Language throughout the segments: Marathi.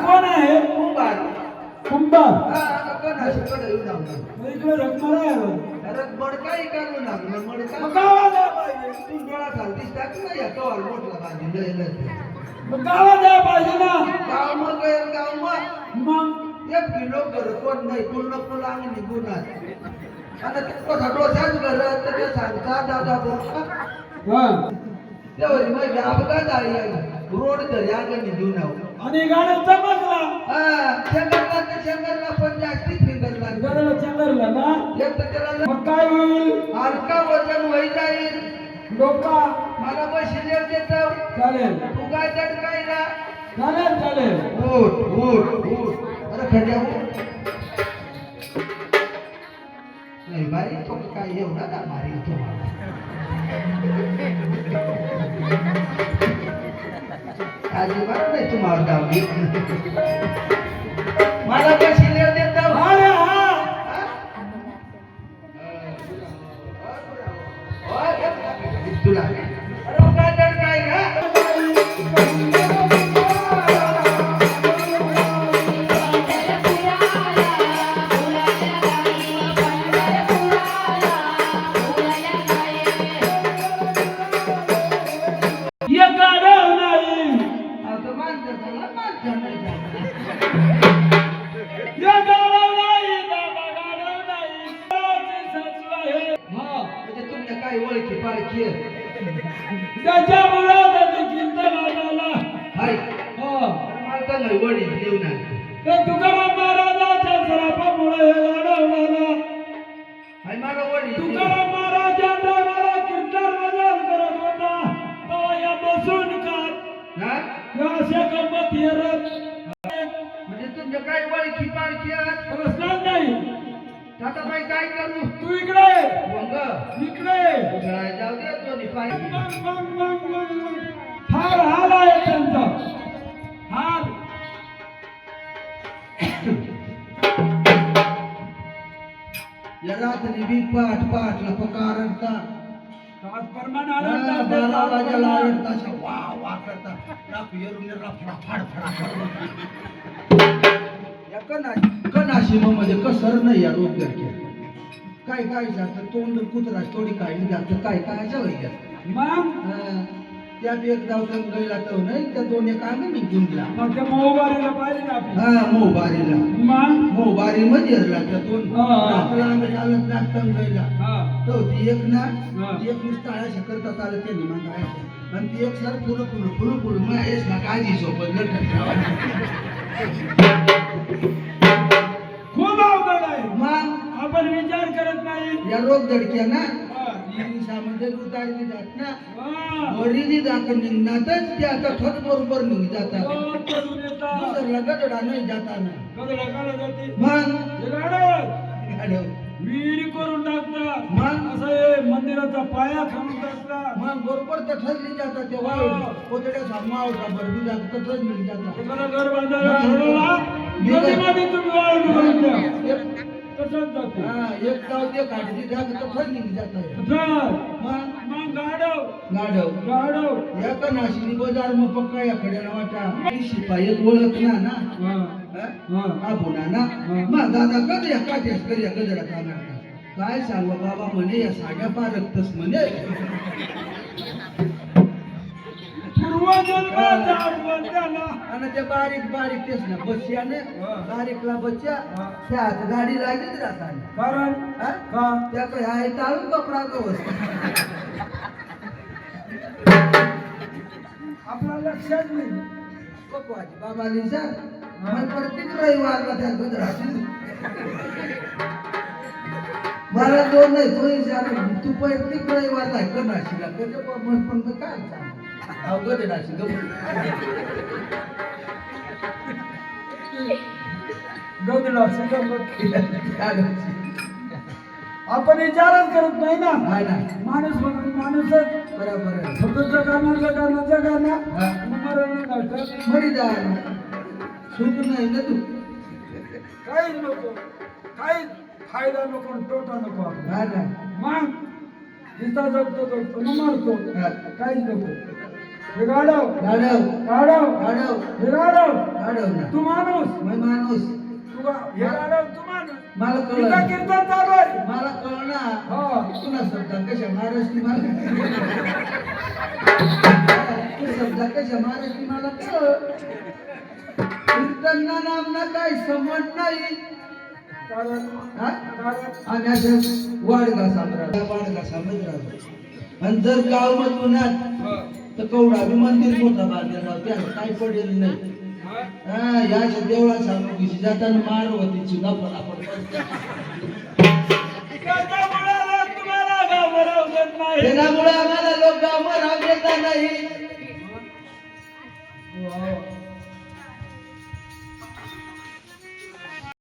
कोण आहे? कुंभार. इकडे रखमारा आहे. मडका इकायला लागलं मडका गावात आहे पाहिजे. तू डोळा घालतीस टाक ना या कवाल मोठला बांधलेलं गावात आहे पाहिजे ना. गाव मग मग एक किलो घर कोण नाही पूर्ण फुलं आम्ही निघून आले आता ते डोसाच घर तर ते सांगता दादा बोलता तेवढी माझी अपघात झाली रोड तरी आलं निघून आहो आणि गाडी चमकला. शंकरला पण जास्ती फिंगरला गडाला चंगरला ना. एक तर त्याला मग काय होईल? हलका वजन होई जाईल डोका मला बसले देत चालेल. तू काय चटकायला चालेल चालेल. उठ अरे खड्या नाही बाई तो काय एवढा का मारी तुम्हाला अजिबात नाही तुम्हाला डावली मला बसले देत तुला अरे काय चटकाय का ओळखी पारखी त्याच्या मुलाला देखील आला. हाय हो मला नाही वडील देऊन ते तुकाराम महाराजांच्या सरापामुळे हे लढवला. हाय मला वडील तुकाराम महाराजांच्या मला कीर्तन वजन करत होता तेव्हा या बसून का अशा गंमत येरत म्हणजे तुमच्या काय ओळखी पारखी प्रश्न नाही. आता बाई काय करू तू इकडे मग इकडे जाऊ दे दोन्ही पाय फार हाल आहे त्यांचा हाल. या रात्री बी पाठला पकारता परमान वा वा करता कनाशिमामध्ये कसर नाही या रोग काय काय जातं तोंड कुत्रा थोडी काढली जातं काय काय वैद्य मग त्यात एक जाऊ गैला तर नाही त्या दोन एक आम्ही निघून गेला मग त्या मोबारीला पाहिजे ना. हा मोबारीला मग मोबारी मध्ये लागला दोन आम्ही चालत नागतं गैला तो ती एक ना एक नुसतं अशा करता चालत त्यांनी मग काय आणि ती एक सर फुलं मग आहेस ना काळजी सोबत खूप अवघड आहे. मग आपण विचार करत नाही. या रोग दडक्या ना सामध्ये उतारली जात ना वरीली जात निघणातच ते आता थोड बरोबर निघ जातात गदडा नाही जाताना मग विहिरी करून टाकतात मग असं मंदिराचा पाया खाऊन टाकतात मग बरोबर तर ठरली जातात तेव्हा कोतड्या सामावता भरली जात तसंच निघ जातात घर बांधायला नदीमध्ये तुम्ही वाळून बघितलं तसंच जाते. एक गाव ते काढली जात तसंच निघ जात मग गाढव या का नाशिनी बाजार मग पक्का या खड्याला वाटा शिपाई ओळख ना हा बोला ना मग दादा कधी या काठ्यास कधी या गजरा काढणार काय सांगू बाबा म्हणे या साड्या पारखतस म्हणे आणि ते बारीक तेच ना बस्याने बारीकला बच्चा त्यात गाडी लागलीच राहताना कारण त्याचं ह्या टाळून कपडा व्यवस्था आपल्या लक्षात नाही. बाबा लिसा प्रत्येक रविवारला त्या गजरातील मला दोन नाही तो तू प्रत्येक रविवारला करणारशीला कधी पण काय सांग अवघड नाशी आपण विचारच करत नाही ना. माणूस म्हणून माणूसच बरोबर आहे. मरी जा सुख नाही ना तू काहीच नको काही फायदा नको तोटा नको. मग जिथं जगतो मग मारतो हा. काहीच नको हे गाडव गाढव गाडव गाढव हे गाडव गाढव ना तू माणूस मी माणूस हे गाडव तू माणूस मला तिथं कळलं कीर्तन चालू आहे मला कळलं ना हो तुला शब्द कशा महाराष्ट्री मला तू शब्द कशा महाराष्ट्री मला कळ कीर्तनना नामना काही समज नाही कारण हा? कारण आणि असं वाडगा सम्राट आणि जर गाव मधूनात तर कवडा बी मंदिर मोठा बांधलेला राव त्याला काय पडेल नाही हा या देवळा सांगू जाताना मार होती सुद्धा फटाफट त्याच्यामुळे तुम्हाला गावावर राहू देत नाही त्यामुळे आम्हाला लोक गावावर राहू देता नाही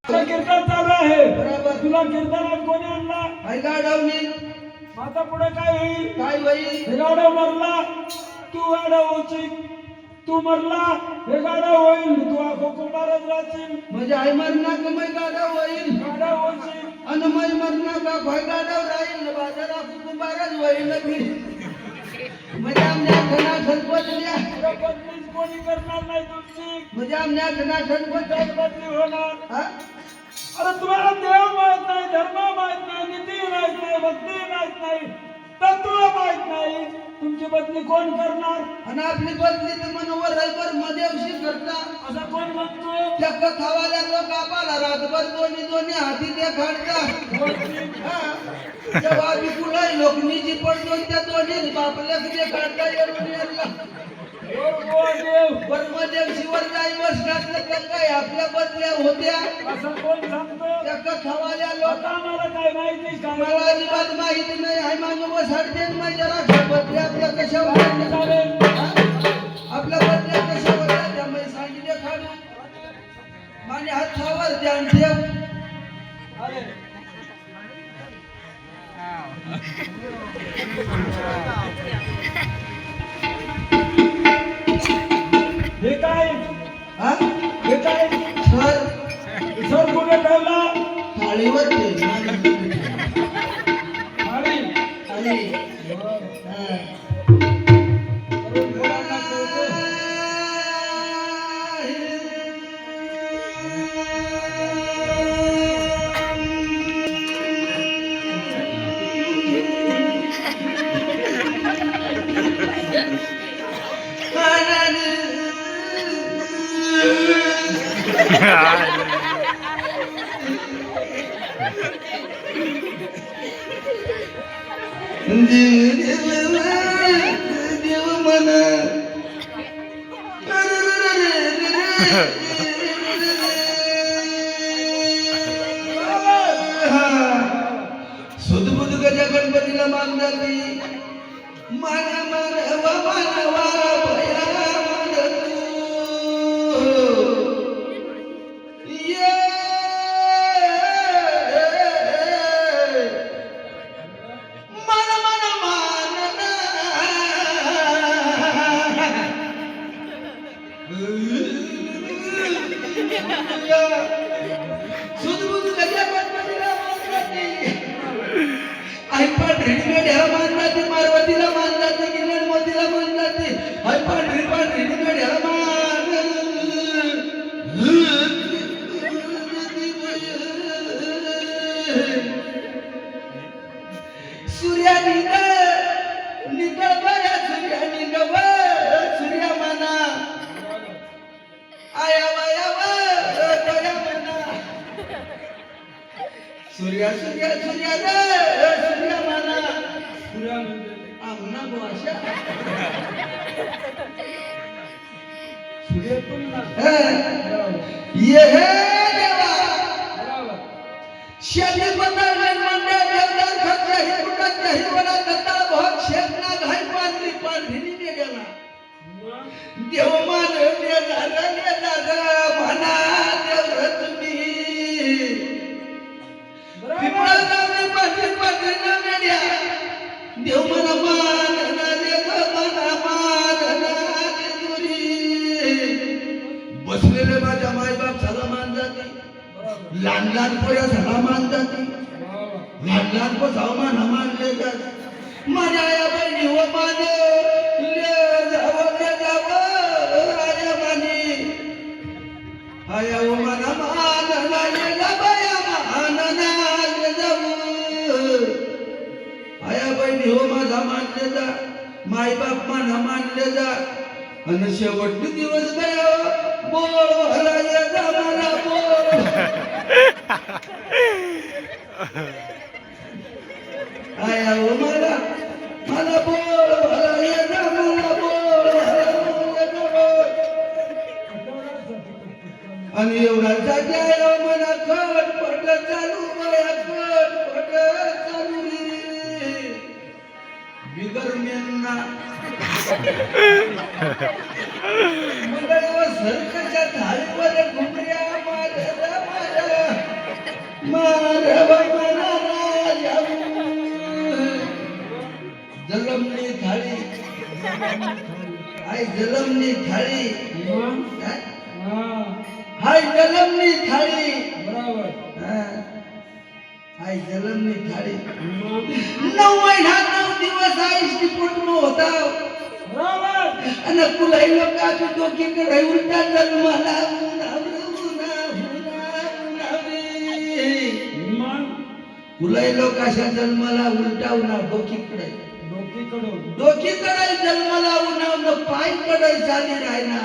तुला कीर्तन चालू आहे बरोबर. तुला कीर्तनात कोणी आणला आई गाडवणी आता पुढे काय होईल काय होईल हे गाडव मरला तू गाडव होशील तू मरला हे गाडव होईल तू आखो कुंभारच राहशील म्हणजे आई मरणा का मै गाडव होईल गाडव होशील आणि मै मरणा का भाई गाडव राहील बाजारा कुंभारच होईल मी म्हणजे आमच्या घना ठणपतल्या पुढे बदलीच कोणी करणार नाही तुमची म्हणजे आमच्या घना ठणपत बदली होणार हा अरे तुम्हाला देव माहित नाही धर्म माहित नाही नीती माहित नाही भक्ती माहित नाही तत्व माहित नाही तुमची बदली कोण करणार आणि आपली बदली तर मनोवर रविवार मदेवशी करता असं कोण म्हणतो चक्क खावाल्या लोक आपाला रातभर दोन्ही हाती ते खाडता जेव्हा बी कुलाई लोकनीची पडतो त्या दोन्ही बापल्या ते खाडता येऊन येरला परमदेव शिवर जाई बस टाकलं त्या काय आपल्या बदल्या होत्या असं कोण सांगतो चक्क खावाल्या लोक आता आम्हाला काय माहिती काय मला अजिबात माहिती नाही आहे मागं बसाडते मग जरा बदल्या आपल्या कशा होत्या चालेल आपल्या बदल्या कशा होत्या त्यामुळे सांगितले खाडू माझ्या हातावर ध्यान ठेव अरे हे काय हा हे काय सर सर कुठे ठेवला थाळीवर ठेव आणि थाळी हा. मुलांना कळतं. देव म्हणा सुधबुध गजा गणपतीला मान जाती मानवा भया मान ये मन मन मानना सुधबुध गजा गणपतीला मान जाती रेडीमेड मान जाते मारवतीला मान जाते किरण मोतीला मान जाते रेडीमेड सूर्या निकळ बया सूर्या निकळ सूर्या माना आया बाया बया माना सूर्या सूर्या सूर्या सूर्या माना आमना भाषा ये देवा शेती बंदर मंडळ देवदार खर्च हे कुटाच्या हिरवणा दत्ताळ भाग शेतना घाई पांढरी पांढरी गेला देव मान म्हणा देव तुम्ही देव मन मान बसलेले माझ्या मायबाप झाला मान जाते लहान पोया झाला मान जाते लहान पो जाऊ मान मानले जात माझ्या आया बहिणी हो मान ले जावं आया मानी आया हो माना मान नाही बाया मान नाही जाऊ आया बहिणी हो माझा मानले जा माय बाप माना मानले जा आणि शेवटचे दिवस गया बोल भला जा मला बोल आया हो मला मला बोल भला जा मला बोल आणि एवढा जागी आया मला खटपट चालू माया खटपट चालू रे बिगर मेंना मंगळवार सरकच्या धारीवर घुमऱ्या माझ्या जलमनी थाळी आई जलमनी थाळी हाय जलमनी थाळी बरोबर आई जलमनी थाळी 9 महिना 9 दिवस आईची पोटमा होता आणि कुलाई लोकांची डोकीकडे उलटा जन्माला कुलाई लोकांच्या जन्माला उलटा उन्हा डोकीकडे जन्माला उन्हा पायकडे झाली राहिना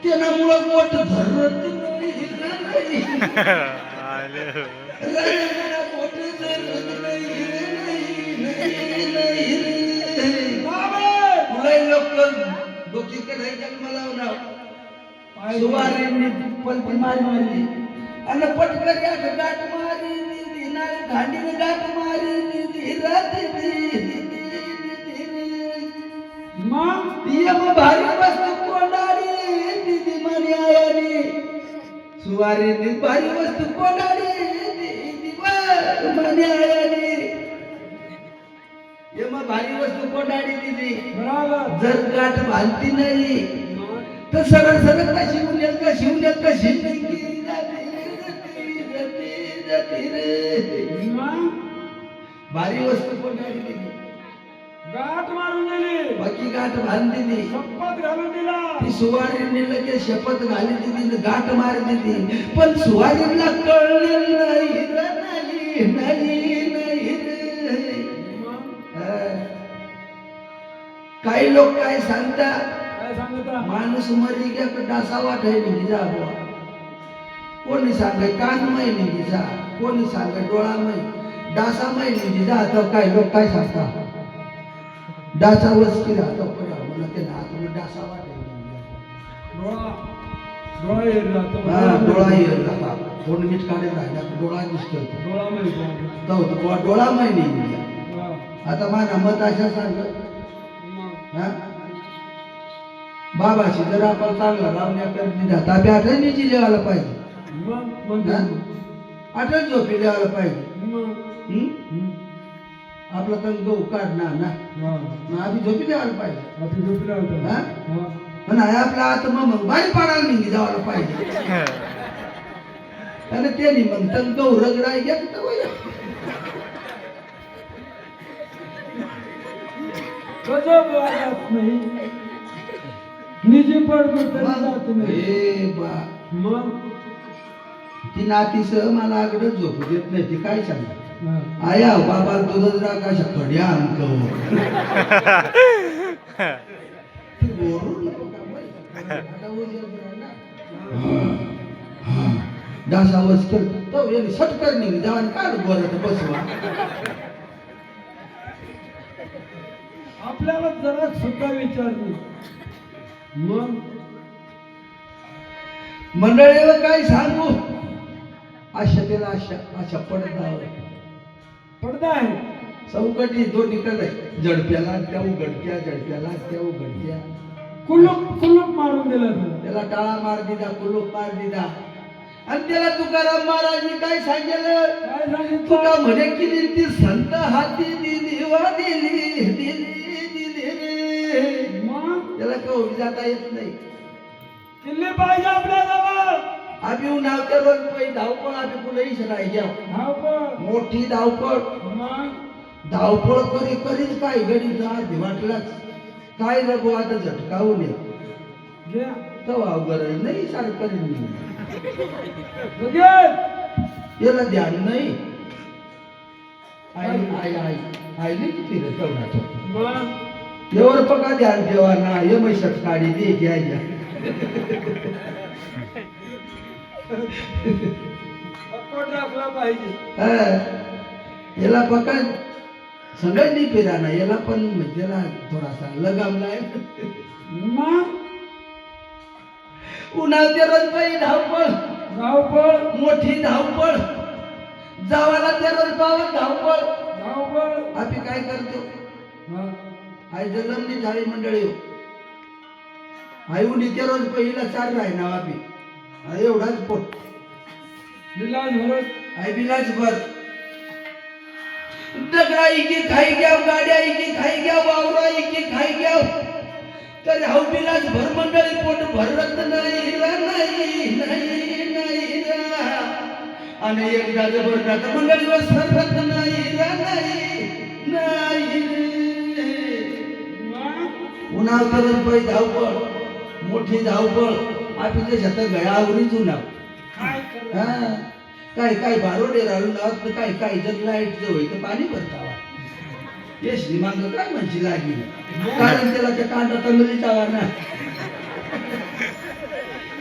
त्यानं मुळे मोठ धरत कुलाई लोक डोकीकडे जन्माला उन्हा सुवारींनी पलटी मारली आणि पटकन गाठ मारी घांडीने गाठ मारी भारी वस्तू कोंडारी दिदी मनी आयानी सुवारीने भारी वस्तू कोंडारी दिदी मनी आयानी भारी वस्तू कोंडारी दिदी जर गाठ बांधती नाही तर सरळ सरळ कशी भारी वस्तू कोंडारी दिली गाठ मारून दिली बाकी गाठ बांधली शपथ घालून दिला ती सुवारीने लगेच शपथ घाली दिली गाठ मार दिली पण सुवारीला कळले नाही काही लोक काय सांगता माणूस मरी गे डासा वाटाय निघी जा कोणी सांगे कान मै निघी जा कोणी सांगे डोळा मै डासा मै निघी जा तर काही लोक काय सांगता डासा वस्ती राहतो मला ते नात डासा वाटाय डोळा येईल जाता कोण मीठ काढेल राहिला डोळा दिसतो डोळा मै निघी आता माझा मत अशा सांगत बाबाशी जर आपण चांगला लावण्याकरता ताब्या आठवणी लिहायला पाहिजे आठवण झोपी लिहायला पाहिजे आपला तर गहू काढणार ना आधी झोपी लिहायला पाहिजे पण आपला आत्मा मग बाहेर पाडायला निघी जायला पाहिजे आणि त्याने मग तर गहू रगडा येत नाही निजी पडतो ती नातीसह मला आकडे झोपू देत नाही ती काय सांग आया बाबा दूधच राखायच्या खड्या अंक डासा वस्कर तो सटकर निघ जाऊन काढ बोलत बसवा आपल्याला जरा सुद्धा विचारली मग मंडळीला काय सांगू आशेला आशा पडदा आहे चौकटी दोन्हीकडे जडप्याला त्या उघडक्या कुलूप मारून दिलं त्याला टाळा मार दिला कुलूप मार दिला आणि त्याला तुकाराम महाराजांनी काय सांगितलं तुका म्हणे की ती संत हाती दिली वा दिली त्याला कवडी जाता येत नाही किल्ले पाहिजे आपल्या जवळ आम्ही नावत्या रोज धावपळ आम्ही कुठेही राहायच्या धावपळ मोठी धावपळ धावपळ करी करीच काय गडी अर्धी वाटलाच काय नको आता झटकावून ये घ्या. तो अवघड आहे. नाही सारखं नाही. लगेच. याला ध्यान नाही आई आई आई आई नाही किती रे तेवढा मग एवढं पका ध्यान ठेवा ना हे मैशात काढी दे घ्या घ्या अकोट राखला पाहिजे. याला पका सगळं नाही फिरा ना याला पण म्हणजे त्याला थोडासा लगामलाय मग उन्हाळ्यात रोज बाई धावपळ धावपळ मोठी धावपळ जावाला त्या रोज पावत धावपळ धावपळ. आम्ही काय करतो हा. आई जलमली झाली मंडळी आई उन्हीच्या रोज पहिला चाल राही ना आम्ही एवढाच पोट विलास भरत आई बिलाच भर दगडा इकी खाई घ्या गाड्या इकी खाई घ्या वावरा इकी खाई घ्या तर हाऊ बिलाच भर मंडळी पोट भरत नाही रा, नाही नाही नाही रा. आणि एकदा जबरदस्त मंडळीवर सरत नाही रा, नाही नाही रे. उन्हाळ्यात पै धावपळ मोठी धावपळ आपल्या शेतात गळावरीच उन्हाव काय करणार? हा काय काय बारोडे राहून लावत काय काय जर लाईट जो होईल तर पाणी भरतावा हे श्रीमंत काय म्हणशी लागली कारण त्याला त्या कांदा तंगली जावा ना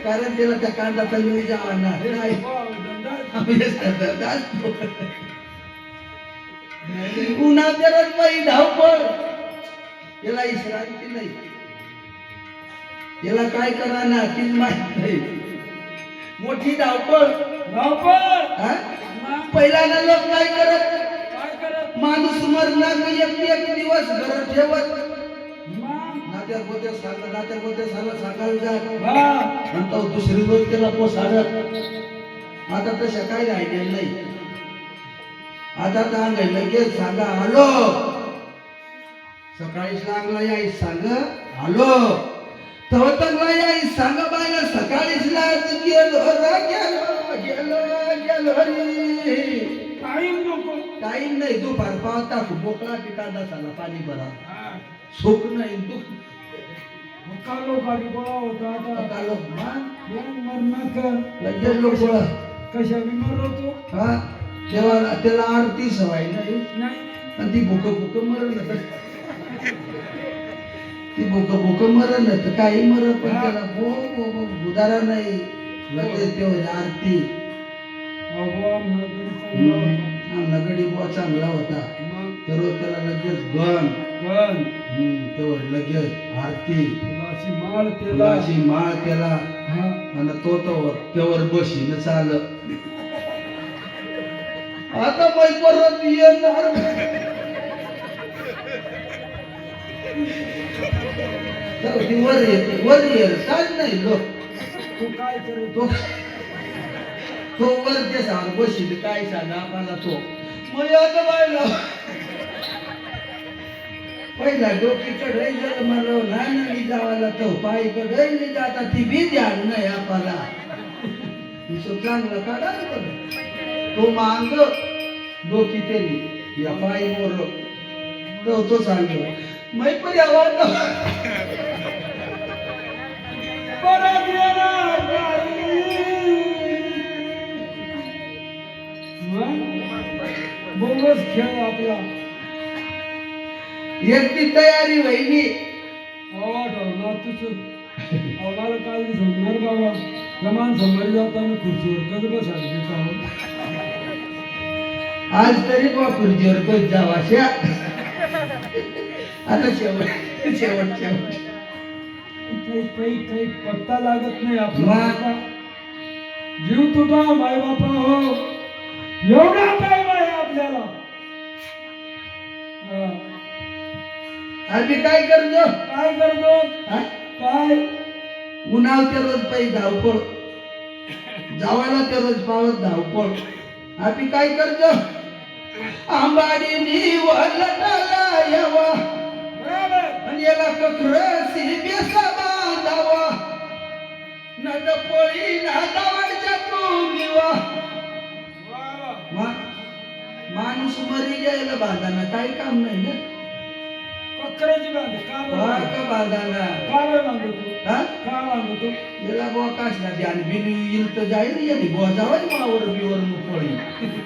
कारण त्याला त्या कांदा तंगली जावा ना नाही उन्हाळ्यात बाई धावपळ याला विश्रांती नाही याला काय करा ना तीच माहित नाही मोठी धावपळ धावपळ. हा? मग पहिल्यांदा लोक काय करत काय करत? माणूस मरणार एक दिवस घर ठेवत मग नात्या गोत्या सांगायला जात हा. नंतर दुसरी रोज त्याला पोसाडत आता तशा काही राहिलेलं नाही आता सांगाय लगेच सांगा आलो सकाळी सांगला याई सांग आलो तेव्हा चांगला याई सांग बायला सकाळीच गेलो रा, गेलो गेलो गेलो रे टाईम नको. टाईम नाही दुपार पावता मोकळा पिकांना झाला पाणी भरा हा. सुख नाही दुःख कालो गाडी गोळा होता आता कालो मरण कर लगेच लोक गोळा. कशा विमर होतो. हा तेव्हा त्याला आरती सवय नाही नाही आणि ती भूक मरण ती भूक मरण तर काही मरण पण त्याला उदारा नाही लगेच तेव्हा आरती नगडी बुवा चांगला होता तर त्याला लगेच गण तेव्हा लगेच आरती फुलाची माळ त्याला आणि तो त्यावर बशीन चाल आता मै परत येणार वर येते काय नाही लोक तू काय करतो. तो वर ते सांग बशील काय सांगा आपल्याला तो मग आता बायला पहिला डोकी चढाई जर मला लहान जावाला तो पायी कढाई जाता ती बी ध्यान नाही आपल्याला चांगला काढा तो मांग डोकी तेली या पायी मोर तो सांग मै पण यावा परत येणार नाही. बोगस खेळ आपला. एकटी तयारी वहिनी ठरला तुझ अवघाला काल झोपणार बाबा जमान समोर जाताना खुर्चीवर कधी बसायला आज तरी बा खुर्चीवर तो जावाशा आता शेवट काही पत्ता लागत नाही आपला. जीव तुटा माय बापा हो एवढा टाइम आहे आपल्याला. आम्ही काय करतो काय काय उन्हाळ्याच्या रोज पायी धावपळ जावायला त्या रोज पावत धावपळ आम्ही काय करतो आंबाडीनी वलटाला यावा आणि याला कखरसी बेसा बांधावा नद पोळी नादावडच्या तू निवा माणूस मरी गेला बांधाना काही काम नाही ना कचऱ्याची बांध का बांधाना काय बांधतो हा काय बांधतो याला बुवा कासला ध्यान बिन येईल तर जाईल याने बुवा जावाय मावर बिवर पळी